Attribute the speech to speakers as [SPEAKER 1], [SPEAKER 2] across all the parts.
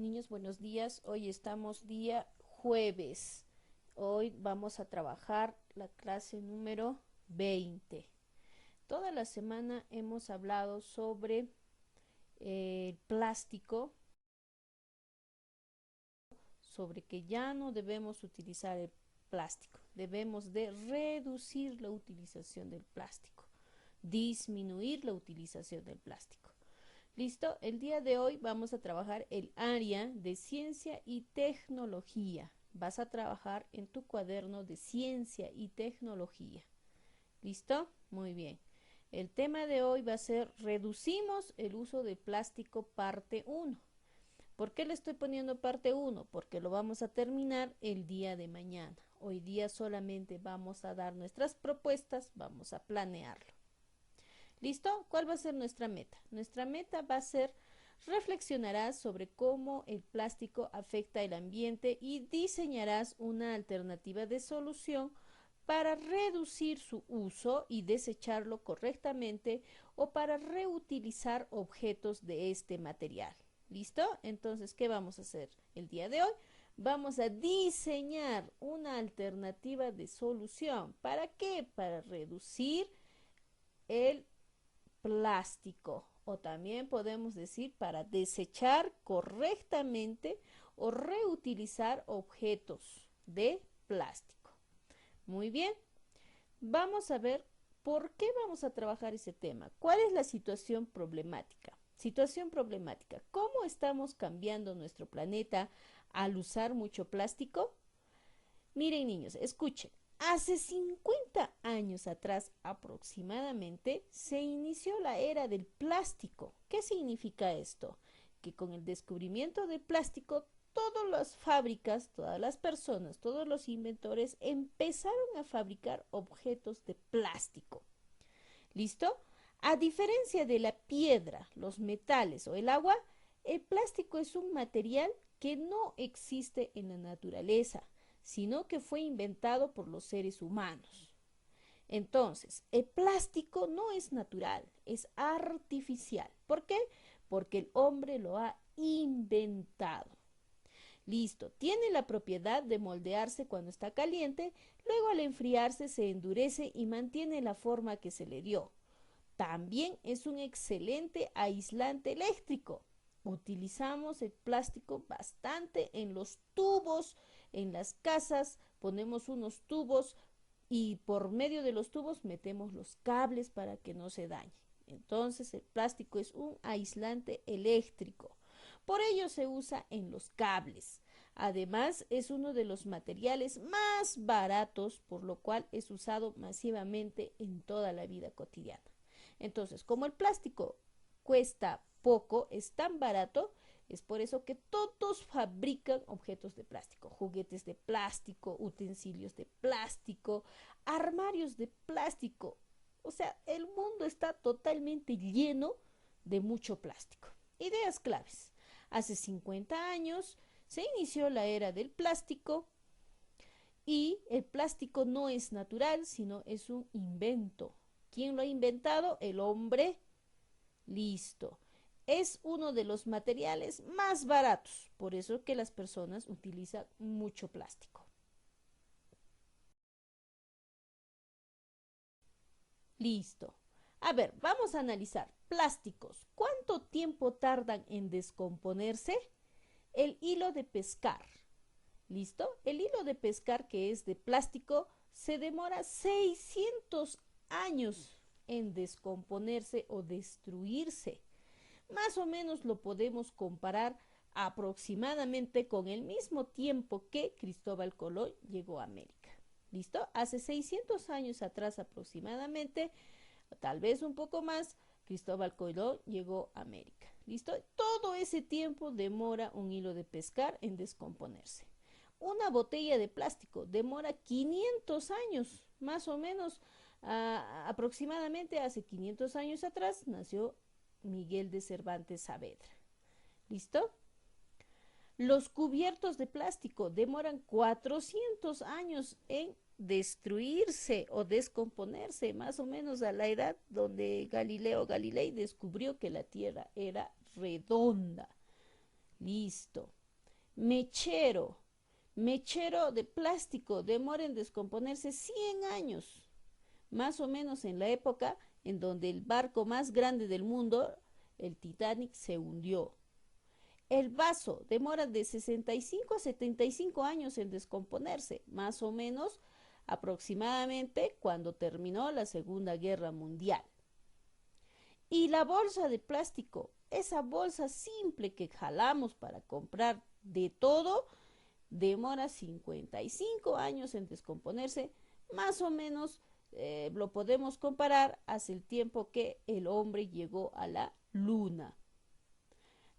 [SPEAKER 1] Niños, buenos días. Hoy estamos día jueves. Hoy vamos a trabajar la clase número 20. Toda la semana hemos hablado sobre el plástico, sobre que ya no debemos utilizar el plástico. Debemos de reducir la utilización del plástico, disminuir la utilización del plástico. ¿Listo? El día de hoy vamos a trabajar el área de ciencia y tecnología. Vas a trabajar en tu cuaderno de ciencia y tecnología. ¿Listo? Muy bien. El tema de hoy va a ser reducimos el uso de plástico parte 1. ¿Por qué le estoy poniendo parte 1? Porque lo vamos a terminar el día de mañana. Hoy día solamente vamos a dar nuestras propuestas, vamos a planearlo. ¿Listo? ¿Cuál va a ser nuestra meta? Nuestra meta va a ser reflexionarás sobre cómo el plástico afecta el ambiente y diseñarás una alternativa de solución para reducir su uso y desecharlo correctamente o para reutilizar objetos de este material. ¿Listo? Entonces, ¿qué vamos a hacer el día de hoy? Vamos a diseñar una alternativa de solución. ¿Para qué? Para reducir el plástico, o también podemos decir para desechar correctamente o reutilizar objetos de plástico. Muy bien, vamos a ver por qué vamos a trabajar ese tema. ¿Cuál es la situación problemática? Situación problemática. ¿Cómo estamos cambiando nuestro planeta al usar mucho plástico? Miren, niños, escuchen. Hace 50 años atrás aproximadamente se inició la era del plástico. ¿Qué significa esto? Que con el descubrimiento del plástico, todas las fábricas, todas las personas, todos los inventores empezaron a fabricar objetos de plástico. ¿Listo? A diferencia de la piedra, los metales o el agua, el plástico es un material que no existe en la naturaleza, sino que fue inventado por los seres humanos. Entonces, el plástico no es natural, es artificial. ¿Por qué? Porque el hombre lo ha inventado. Listo, tiene la propiedad de moldearse cuando está caliente, luego al enfriarse se endurece y mantiene la forma que se le dio. También es un excelente aislante eléctrico. Utilizamos el plástico bastante en los tubos, en las casas, ponemos unos tubos y por medio de los tubos metemos los cables para que no se dañe. Entonces el plástico es un aislante eléctrico. Por ello se usa en los cables. Además es uno de los materiales más baratos, por lo cual es usado masivamente en toda la vida cotidiana. Entonces, como el plástico cuesta poco, es tan barato, es por eso que todos fabrican objetos de plástico, juguetes de plástico, utensilios de plástico, armarios de plástico. O sea, el mundo está totalmente lleno de mucho plástico. Ideas claves. Hace 50 años se inició la era del plástico y el plástico no es natural, sino es un invento. ¿Quién lo ha inventado? El hombre. Listo. Es uno de los materiales más baratos, por eso que las personas utilizan mucho plástico. Listo. A ver, vamos a analizar. Plásticos. ¿Cuánto tiempo tardan en descomponerse? El hilo de pescar. ¿Listo? El hilo de pescar, que es de plástico, se demora 600 años en descomponerse o destruirse. Más o menos lo podemos comparar aproximadamente con el mismo tiempo que Cristóbal Colón llegó a América. ¿Listo? Hace 600 años atrás aproximadamente, tal vez un poco más, Cristóbal Colón llegó a América. ¿Listo? Todo ese tiempo demora un hilo de pescar en descomponerse. Una botella de plástico demora 500 años, más o menos, aproximadamente hace 500 años atrás nació Miguel de Cervantes Saavedra. ¿Listo? Los cubiertos de plástico demoran 400 años en destruirse o descomponerse, más o menos a la edad donde Galileo Galilei descubrió que la Tierra era redonda. Listo. Mechero. Mechero de plástico demora en descomponerse 100 años, más o menos en la época en donde el barco más grande del mundo, el Titanic, se hundió. El vaso demora de 65 a 75 años en descomponerse, más o menos aproximadamente cuando terminó la Segunda Guerra Mundial. Y la bolsa de plástico, esa bolsa simple que jalamos para comprar de todo, demora 55 años en descomponerse, más o menos lo podemos comparar hacia el tiempo que el hombre llegó a la luna.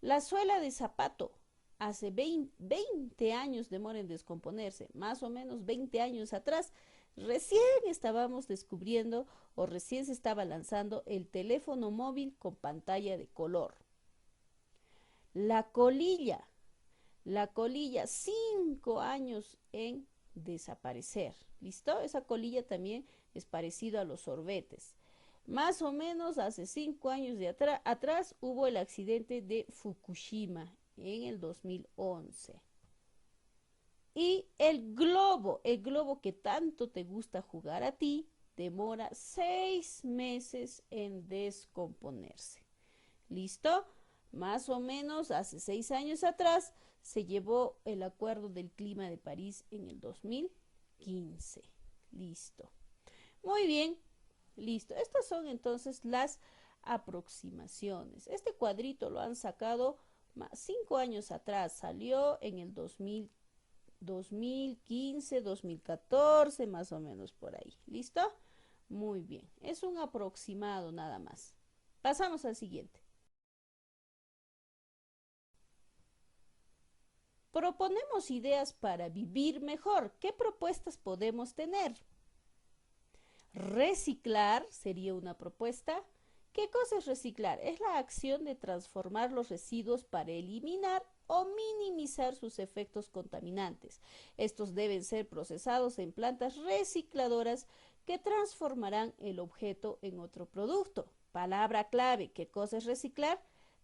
[SPEAKER 1] La suela de zapato hace 20 años demora en descomponerse, más o menos 20 años atrás, recién estábamos descubriendo o recién se estaba lanzando el teléfono móvil con pantalla de color. La colilla, 5 años en desaparecer. ¿Listo? Esa colilla también es parecido a los sorbetes. Más o menos hace 5 años de atrás hubo el accidente de Fukushima en el 2011. Y el globo que tanto te gusta jugar a ti, demora 6 meses en descomponerse. ¿Listo? Más o menos hace 6 años atrás se llevó el Acuerdo del Clima de París en el 2015. Listo. Muy bien. Listo. Estas son entonces las aproximaciones. Este cuadrito lo han sacado 5 años atrás. Salió en el 2015, 2014, más o menos por ahí. ¿Listo? Muy bien. Es un aproximado nada más. Pasamos al siguiente. Proponemos ideas para vivir mejor. ¿Qué propuestas podemos tener? Reciclar sería una propuesta. ¿Qué cosa es reciclar? Es la acción de transformar los residuos para eliminar o minimizar sus efectos contaminantes. Estos deben ser procesados en plantas recicladoras que transformarán el objeto en otro producto. Palabra clave, ¿qué cosa es reciclar?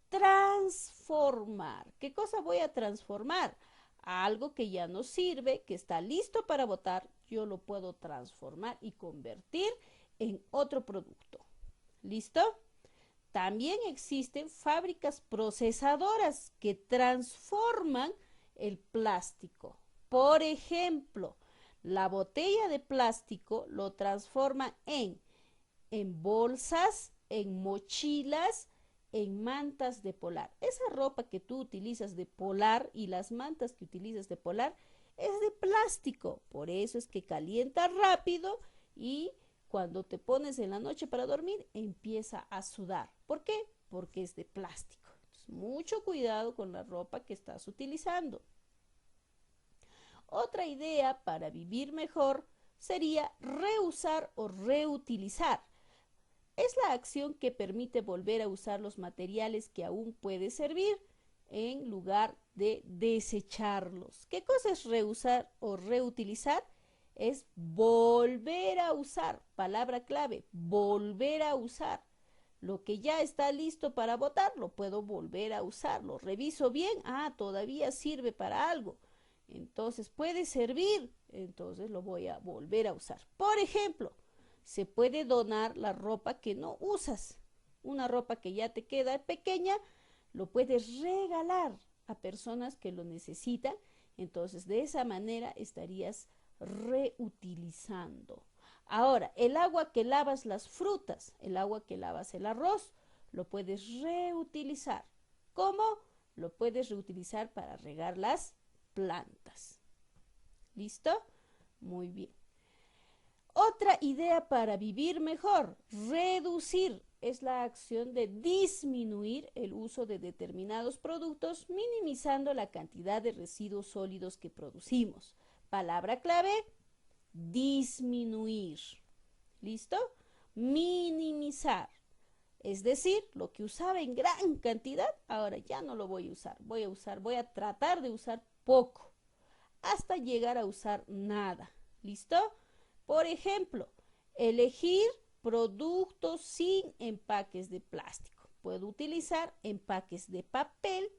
[SPEAKER 1] Transformar. ¿Qué cosa voy a transformar? Algo que ya no sirve, que está listo para botar, yo lo puedo transformar y convertir en otro producto. ¿Listo? También existen fábricas procesadoras que transforman el plástico. Por ejemplo, la botella de plástico lo transforma en bolsas, en mochilas, en mantas de polar. Esa ropa que tú utilizas de polar y las mantas que utilizas de polar es de plástico. Por eso es que calienta rápido y cuando te pones en la noche para dormir empieza a sudar. ¿Por qué? Porque es de plástico. Entonces, mucho cuidado con la ropa que estás utilizando. Otra idea para vivir mejor sería reusar o reutilizar. Es la acción que permite volver a usar los materiales que aún puede servir en lugar de desecharlos. ¿Qué cosa es reusar o reutilizar? Es volver a usar. Palabra clave, volver a usar. Lo que ya está listo para botar, lo puedo volver a usar. Lo reviso bien, todavía sirve para algo. Entonces puede servir, entonces lo voy a volver a usar. Por ejemplo, se puede donar la ropa que no usas. Una ropa que ya te queda pequeña, lo puedes regalar a personas que lo necesitan. Entonces, de esa manera estarías reutilizando. Ahora, el agua que lavas las frutas, el agua que lavas el arroz, lo puedes reutilizar. ¿Cómo? Lo puedes reutilizar para regar las plantas. ¿Listo? Muy bien. Otra idea para vivir mejor, reducir, es la acción de disminuir el uso de determinados productos, minimizando la cantidad de residuos sólidos que producimos. Palabra clave, disminuir. ¿Listo? Minimizar. Es decir, lo que usaba en gran cantidad, ahora ya no lo voy a usar. Voy a tratar de usar poco, hasta llegar a usar nada. ¿Listo? Por ejemplo, elegir productos sin empaques de plástico. Puedo utilizar empaques de papel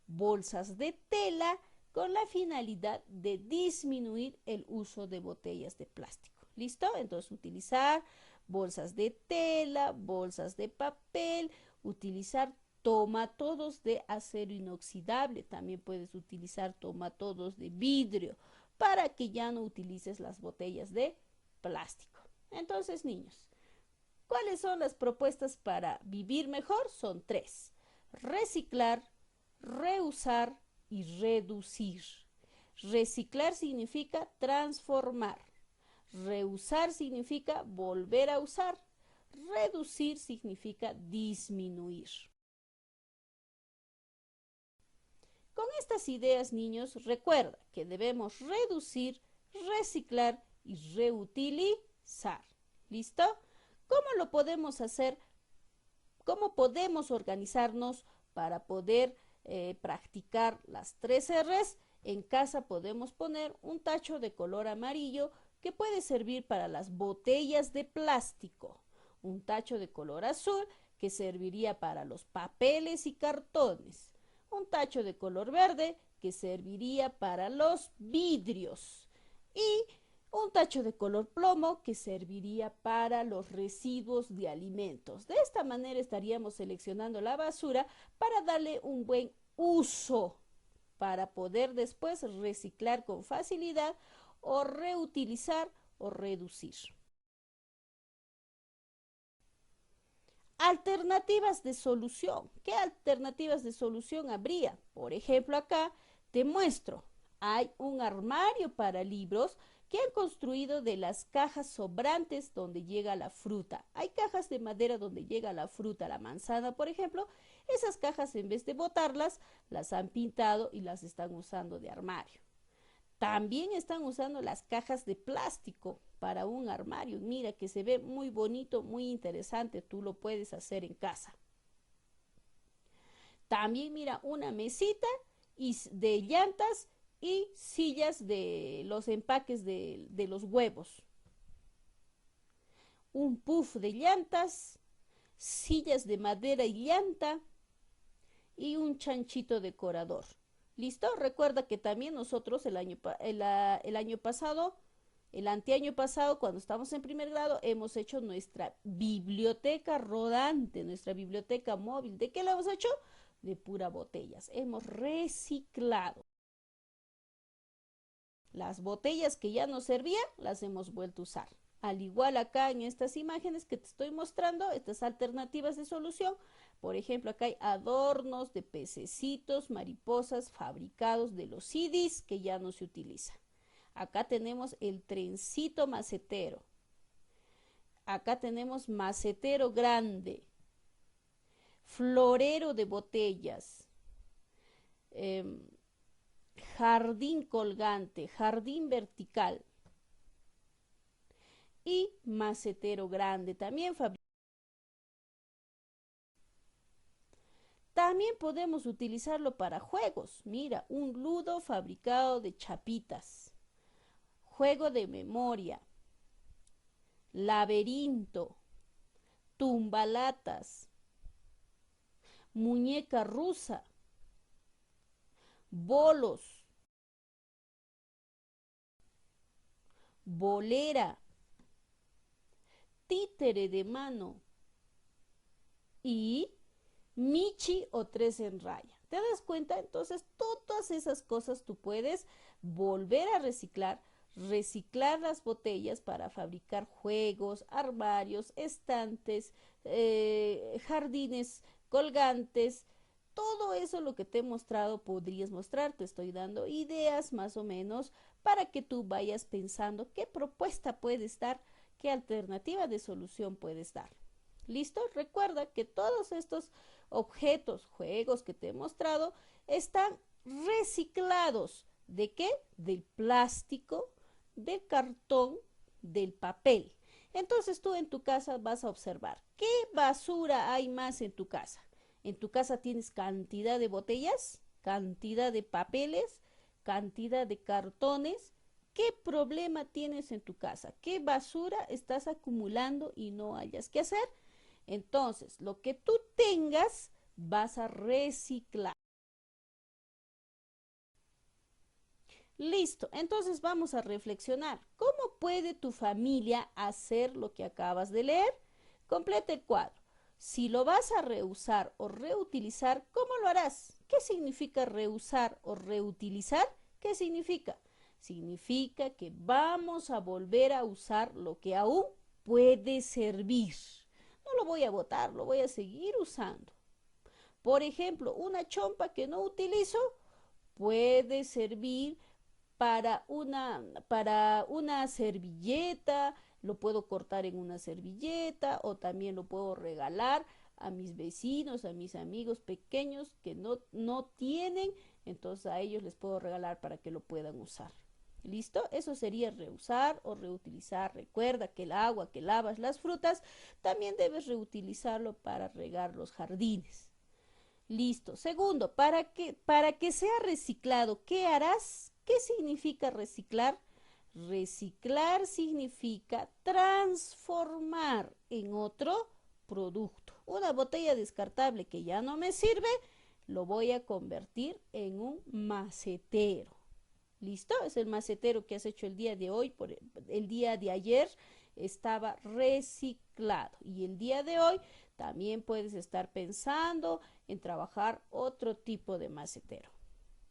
[SPEAKER 1] bolsas de tela con la finalidad de disminuir el uso de botellas de plástico. ¿Listo? Entonces utilizar bolsas de tela, bolsas de papel, utilizar tomatodos de acero inoxidable, también puedes utilizar tomatodos de vidrio para que ya no utilices las botellas de plástico. Entonces, niños, ¿cuáles son las propuestas para vivir mejor? Son 3: reciclar, reusar y reducir. Reciclar significa transformar. Reusar significa volver a usar. Reducir significa disminuir. Con estas ideas, niños, recuerda que debemos reducir, reciclar y reutilizar. ¿Listo? ¿Cómo lo podemos hacer? ¿Cómo podemos organizarnos para poder practicar las 3 R's? En casa podemos poner un tacho de color amarillo que puede servir para las botellas de plástico, un tacho de color azul que serviría para los papeles y cartones, un tacho de color verde que serviría para los vidrios y un tacho de color plomo que serviría para los residuos de alimentos. De esta manera estaríamos seleccionando la basura para darle un buen uso, para poder después reciclar con facilidad o reutilizar o reducir. Alternativas de solución. ¿Qué alternativas de solución habría? Por ejemplo, acá te muestro. Hay un armario para libros que han construido de las cajas sobrantes donde llega la fruta. Hay cajas de madera donde llega la fruta, la manzana, por ejemplo. Esas cajas, en vez de botarlas, las han pintado y las están usando de armario. También están usando las cajas de plástico para un armario. Mira que se ve muy bonito, muy interesante. Tú lo puedes hacer en casa. También mira una mesita de llantas y sillas de los empaques de los huevos. Un puff de llantas, sillas de madera y llanta y un chanchito decorador. ¿Listo? Recuerda que también nosotros el anteaño pasado, cuando estamos en primer grado, hemos hecho nuestra biblioteca rodante, nuestra biblioteca móvil. ¿De qué la hemos hecho? De pura botellas. Hemos reciclado. Las botellas que ya nos servían, las hemos vuelto a usar. Al igual acá en estas imágenes que te estoy mostrando, estas alternativas de solución, por ejemplo, acá hay adornos de pececitos, mariposas fabricados de los CDs que ya no se utilizan. Acá tenemos el trencito macetero. Acá tenemos macetero grande, florero de botellas, jardín colgante, jardín vertical y macetero grande. También podemos utilizarlo para juegos. Mira, un ludo fabricado de chapitas, juego de memoria, laberinto, tumbalatas, muñeca rusa, bolos, bolera, títere de mano y michi o 3 en raya. ¿Te das cuenta? Entonces, todas esas cosas tú puedes volver a reciclar, reciclar las botellas para fabricar juegos, armarios, estantes, jardines colgantes. Todo eso lo que te he mostrado podrías mostrar. Te estoy dando ideas más o menos para que tú vayas pensando qué propuesta puedes dar, qué alternativa de solución puedes dar. ¿Listo? Recuerda que todos estos objetos, juegos que te he mostrado, están reciclados. ¿De qué? Del plástico, del cartón, del papel. Entonces tú en tu casa vas a observar qué basura hay más en tu casa. En tu casa tienes cantidad de botellas, cantidad de papeles, cantidad de cartones. ¿Qué problema tienes en tu casa? ¿Qué basura estás acumulando y no hayas que hacer? Entonces, lo que tú tengas, vas a reciclar. Listo, entonces vamos a reflexionar. ¿Cómo puede tu familia hacer lo que acabas de leer? Completa el cuadro. Si lo vas a reusar o reutilizar, ¿cómo lo harás? ¿Qué significa reusar o reutilizar? ¿Qué significa? Significa que vamos a volver a usar lo que aún puede servir. No lo voy a botar, lo voy a seguir usando. Por ejemplo, una chompa que no utilizo puede servir para una servilleta, lo puedo cortar en una servilleta o también lo puedo regalar a mis vecinos, a mis amigos pequeños que no tienen, entonces a ellos les puedo regalar para que lo puedan usar. ¿Listo? Eso sería reusar o reutilizar. Recuerda que el agua que lavas las frutas también debes reutilizarlo para regar los jardines. Listo. Segundo, para que sea reciclado, ¿qué harás? ¿Qué significa reciclar? Reciclar significa transformar en otro producto. Una botella descartable que ya no me sirve, lo voy a convertir en un macetero. ¿Listo? Es el macetero que has hecho el día de hoy, el día de ayer estaba reciclado y el día de hoy también puedes estar pensando en trabajar otro tipo de macetero.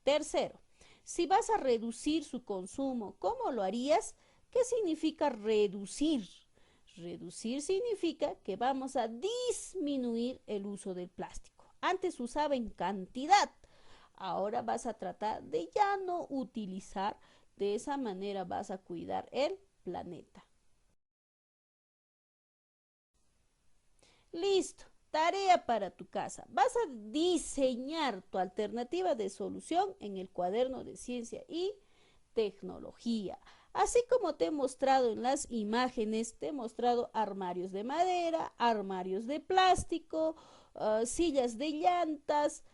[SPEAKER 1] Tercero, si vas a reducir su consumo, ¿cómo lo harías? ¿Qué significa reducir? Reducir significa que vamos a disminuir el uso del plástico. Antes usaba en cantidad, ahora vas a tratar de ya no utilizar. De esa manera vas a cuidar el planeta. Listo. Tarea para tu casa. Vas a diseñar tu alternativa de solución en el cuaderno de ciencia y tecnología. Así como te he mostrado en las imágenes, te he mostrado armarios de madera, armarios de plástico, sillas de llantas,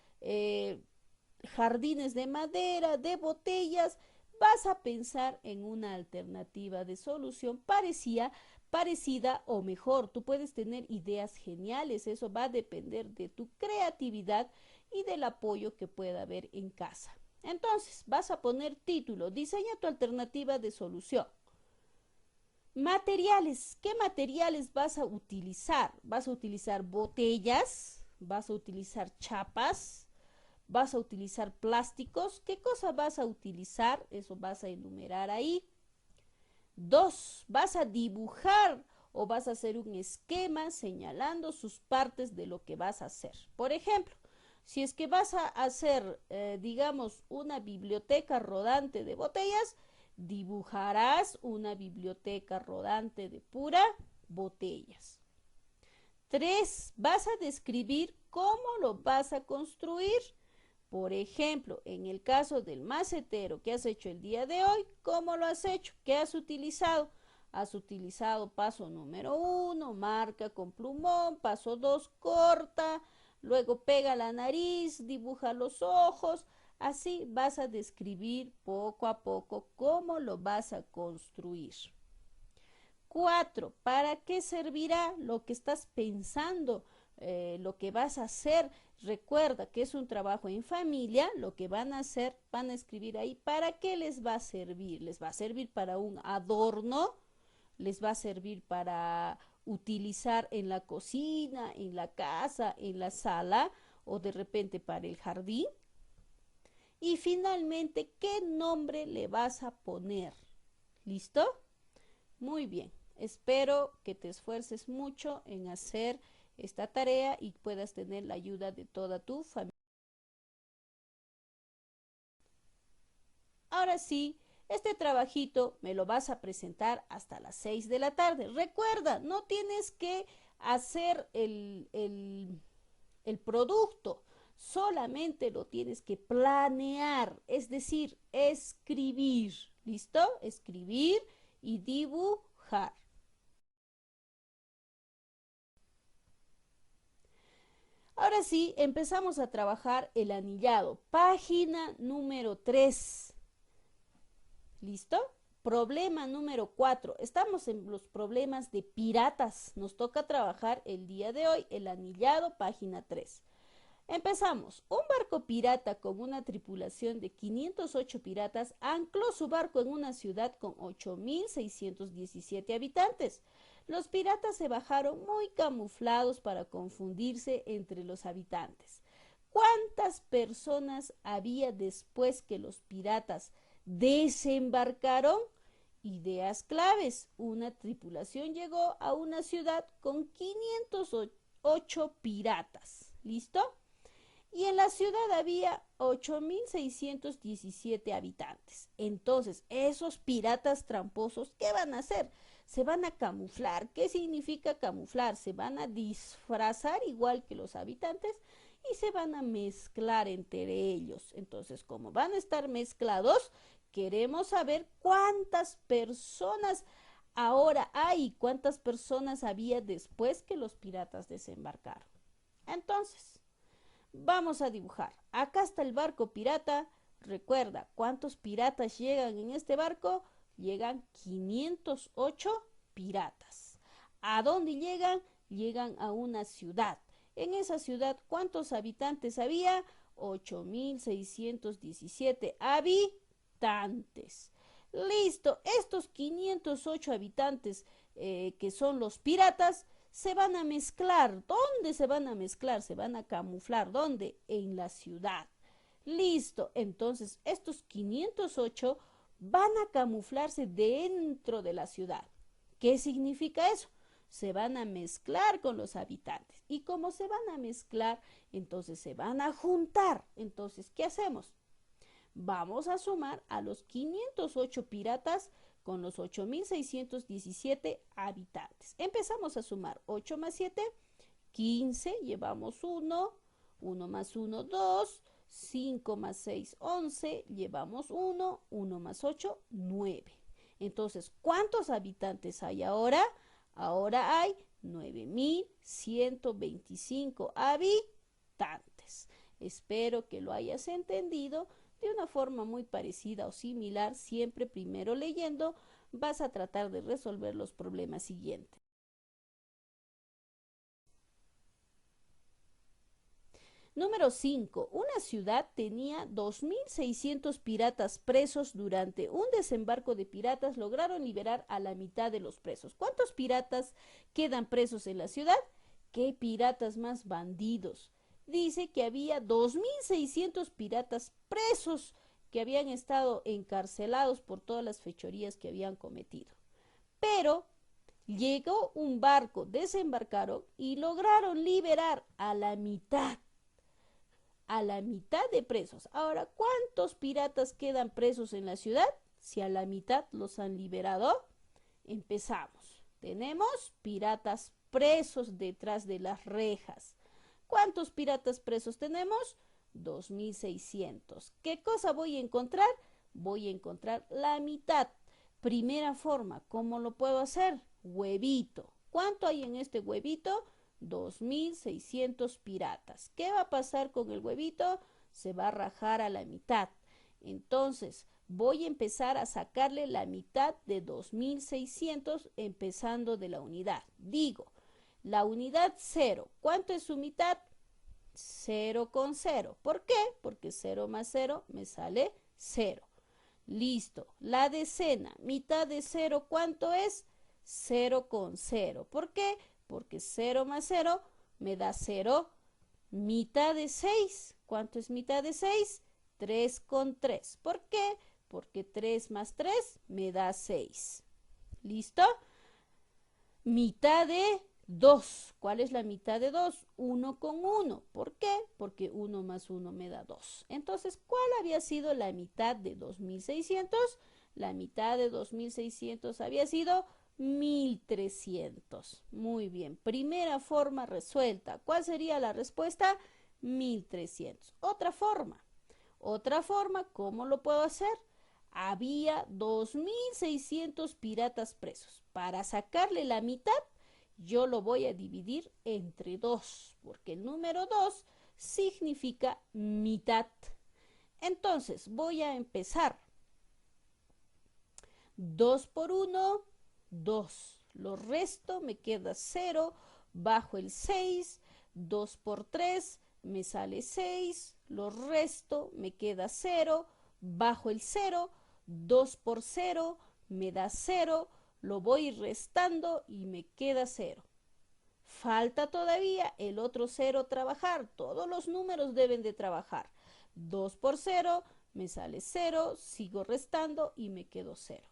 [SPEAKER 1] jardines de madera, de botellas. Vas a pensar en una alternativa de solución parecida o mejor. Tú puedes tener ideas geniales, eso va a depender de tu creatividad y del apoyo que pueda haber en casa. Entonces, vas a poner título, diseña tu alternativa de solución. Materiales, ¿qué materiales vas a utilizar? Vas a utilizar botellas, vas a utilizar chapas, vas a utilizar plásticos. ¿Qué cosa vas a utilizar? Eso vas a enumerar ahí. 2. Vas a dibujar o vas a hacer un esquema señalando sus partes de lo que vas a hacer. Por ejemplo, si es que vas a hacer, digamos, una biblioteca rodante de botellas, dibujarás una biblioteca rodante de pura botellas. 3. Vas a describir cómo lo vas a construir. Por ejemplo, en el caso del macetero que has hecho el día de hoy, ¿cómo lo has hecho? ¿Qué has utilizado? Has utilizado paso número 1, marca con plumón, paso 2, corta, luego pega la nariz, dibuja los ojos. Así vas a describir poco a poco cómo lo vas a construir. 4. ¿Para qué servirá lo que estás pensando? Lo que vas a hacer? Recuerda que es un trabajo en familia. Lo que van a hacer, van a escribir ahí. ¿Para qué les va a servir? ¿Les va a servir para un adorno? ¿Les va a servir para utilizar en la cocina, en la casa, en la sala o de repente para el jardín? Y finalmente, ¿qué nombre le vas a poner? ¿Listo? Muy bien. Espero que te esfuerces mucho en hacer esta tarea y puedas tener la ayuda de toda tu familia. Ahora sí, este trabajito me lo vas a presentar hasta las 6 de la tarde. Recuerda, no tienes que hacer el producto, solamente lo tienes que planear, es decir, escribir. ¿Listo? Escribir y dibujar. Ahora sí, empezamos a trabajar el anillado. Página número 3. ¿Listo? Problema número 4. Estamos en los problemas de piratas. Nos toca trabajar el día de hoy el anillado, página 3. Empezamos. Un barco pirata con una tripulación de 508 piratas ancló su barco en una ciudad con 8.617 habitantes. Los piratas se bajaron muy camuflados para confundirse entre los habitantes. ¿Cuántas personas había después que los piratas desembarcaron? Ideas claves. Una tripulación llegó a una ciudad con 508 piratas. ¿Listo? Y en la ciudad había 8.617 habitantes. Entonces, esos piratas tramposos, ¿qué van a hacer? Se van a camuflar. ¿Qué significa camuflar? Se van a disfrazar igual que los habitantes y se van a mezclar entre ellos. Entonces, como van a estar mezclados, queremos saber cuántas personas ahora hay, cuántas personas había después que los piratas desembarcaron. Entonces, vamos a dibujar. Acá está el barco pirata. Recuerda, ¿cuántos piratas llegan en este barco? Llegan 508 piratas. ¿A dónde llegan? Llegan a una ciudad. En esa ciudad, ¿cuántos habitantes había? 8.617 habitantes. Listo, estos 508 habitantes que son los piratas se van a mezclar. ¿Dónde se van a mezclar? Se van a camuflar. ¿Dónde? En la ciudad. Listo, entonces estos 508 van a camuflarse dentro de la ciudad. ¿Qué significa eso? Se van a mezclar con los habitantes. Y como se van a mezclar, entonces se van a juntar. Entonces, ¿qué hacemos? Vamos a sumar a los 508 piratas con los 8.617 habitantes. Empezamos a sumar 8 más 7, 15, llevamos 1, 1 más 1, 2, 5 más 6, 11, llevamos 1, 1 más 8, 9. Entonces, ¿cuántos habitantes hay ahora? Ahora hay 9.125 habitantes. Espero que lo hayas entendido de una forma muy parecida o similar. Siempre primero leyendo vas a tratar de resolver los problemas siguientes. Número 5. Una ciudad tenía 2.600 piratas presos. Durante un desembarco de piratas lograron liberar a la mitad de los presos. ¿Cuántos piratas quedan presos en la ciudad? ¿Qué piratas más bandidos? Dice que había 2.600 piratas presos que habían estado encarcelados por todas las fechorías que habían cometido. Pero llegó un barco, desembarcaron y lograron liberar a la mitad de presos. Ahora, ¿cuántos piratas quedan presos en la ciudad? Si a la mitad los han liberado, empezamos. Tenemos piratas presos detrás de las rejas. ¿Cuántos piratas presos tenemos? 2.600. ¿Qué cosa voy a encontrar? Voy a encontrar la mitad. Primera forma, ¿cómo lo puedo hacer? Huevito. ¿Cuánto hay en este huevito? 2.600 piratas. ¿Qué va a pasar con el huevito? Se va a rajar a la mitad. Entonces, voy a empezar a sacarle la mitad de 2.600 empezando de la unidad. Digo, la unidad 0. ¿Cuánto es su mitad? 0,0. ¿Por qué? Porque 0 más 0 me sale 0. Listo. La decena, mitad de 0, ¿cuánto es? 0,0. ¿Por qué? Porque 0 más 0 me da 0. Mitad de 6. ¿Cuánto es mitad de 6? 3,3. ¿Por qué? Porque 3 más 3 me da 6. ¿Listo? Mitad de 2. ¿Cuál es la mitad de 2? 1,1. ¿Por qué? Porque 1 más 1 me da 2. Entonces, ¿cuál había sido la mitad de 2.600? La mitad de 2.600 había sido 1.300. Muy bien. Primera forma resuelta. ¿Cuál sería la respuesta? 1.300. Otra forma. ¿Cómo lo puedo hacer? Había 2.600 piratas presos. Para sacarle la mitad, yo lo voy a dividir entre 2, porque el número 2 significa mitad. Entonces, voy a empezar. 2 por 1, 2. Lo resto, me queda 0, bajo el 6, 2 por 3, me sale 6, lo resto, me queda 0, bajo el 0, 2 por 0, me da 0, lo voy restando y me queda 0. Falta todavía el otro 0 trabajar, todos los números deben de trabajar. 2 por 0, me sale 0, sigo restando y me quedo 0.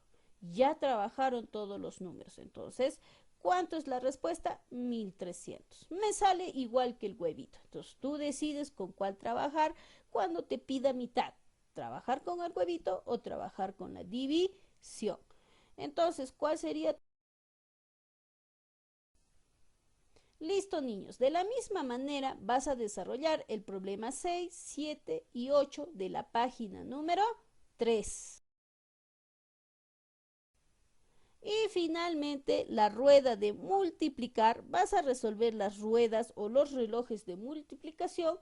[SPEAKER 1] Ya trabajaron todos los números, entonces, ¿cuánto es la respuesta? 1300. Me sale igual que el huevito. Entonces tú decides con cuál trabajar cuando te pida mitad. ¿Trabajar con el huevito o trabajar con la división? Entonces, ¿cuál sería? Listo, niños. De la misma manera vas a desarrollar el problema 6, 7 y 8 de la página número 3. Y finalmente, la rueda de multiplicar, vas a resolver las ruedas o los relojes de multiplicación.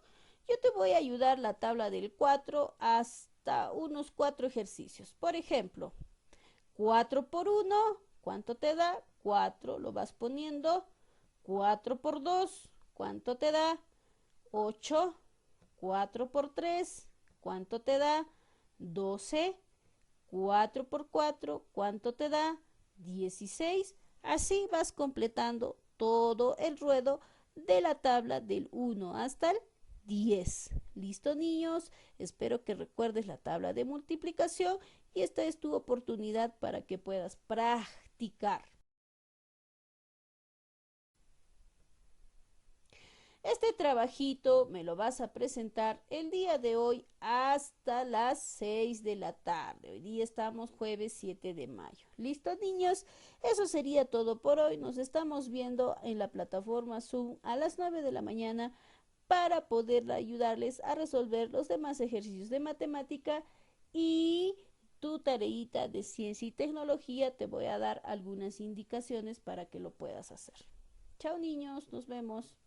[SPEAKER 1] Yo te voy a ayudar la tabla del 4 hasta unos 4 ejercicios. Por ejemplo, 4 por 1, ¿cuánto te da? 4, lo vas poniendo. 4 por 2, ¿cuánto te da? 8. 4 por 3, ¿cuánto te da? 12. 4 por 4, ¿cuánto te da? 16. Así vas completando todo el ruedo de la tabla del 1 hasta el 10. ¿Listo, niños? Espero que recuerdes la tabla de multiplicación y esta es tu oportunidad para que puedas practicar. Este trabajito me lo vas a presentar el día de hoy hasta las 6 de la tarde. Hoy día estamos jueves 7 de mayo. ¿Listo, niños? Eso sería todo por hoy. Nos estamos viendo en la plataforma Zoom a las 9 de la mañana para poder ayudarles a resolver los demás ejercicios de matemática y tu tareita de ciencia y tecnología. Te voy a dar algunas indicaciones para que lo puedas hacer. Chao, niños, nos vemos.